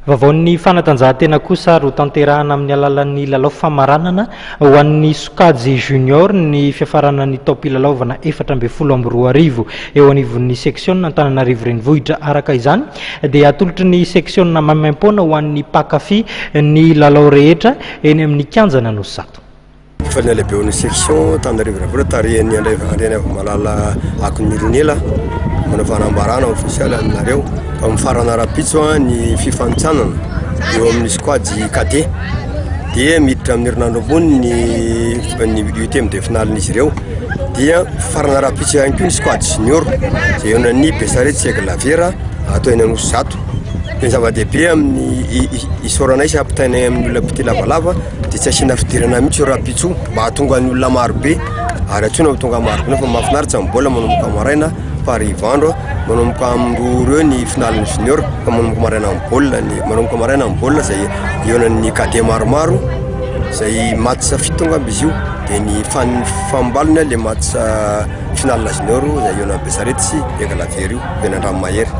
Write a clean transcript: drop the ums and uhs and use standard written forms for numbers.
Vaovao fanatanjahantena kosa ro tanterahana amin'ny alalan'ny lalao famaranana ho an'ny sokajy junior ny fiafaranany taopilalaovana 7-12 eo anivon'ny section Antananarivo renivohitra. Araka izany dia atolotry ny section Mamaimpoana ho an'ny pakafi ny lalao rehetra eny amin'ny kianjana Anosizato. Fana lehibe ny section Antananarivo renivohitra tarihany andrena malala akon'olonela manao fanambarana ofisialy aminareo amin'ny farana rapitso ny fifanitsanana eo amin'ny squad cadet dia miditra amin'ny herinandro ambony ny 8e de finale izy ireo dia farana rapitso ihany koa ny squad junior izay eo ny Besarety sy Aglaviera atao eny Anosizato. Ny zava-dehibe amin'ny isoranay sy ampitainay amin'ny olona pity lavalava dia tsy asiana fidirana mihitsy eo rapitso mba hahatonga ny olona marobe ary atsona hatonga marobe fa mahafinaritra ny bola manomboka maraina parivandro manomboka amin'ny reo ny finale junior fa manomboka maraina amin'ny bola manomboka maraina amin'ny bola zay ionan'ny cadet maromaro zay match fitonga amby izy io dia ny fambalina le match finale junior zay iona Besarety sy Aglaviera io Benandranomahery.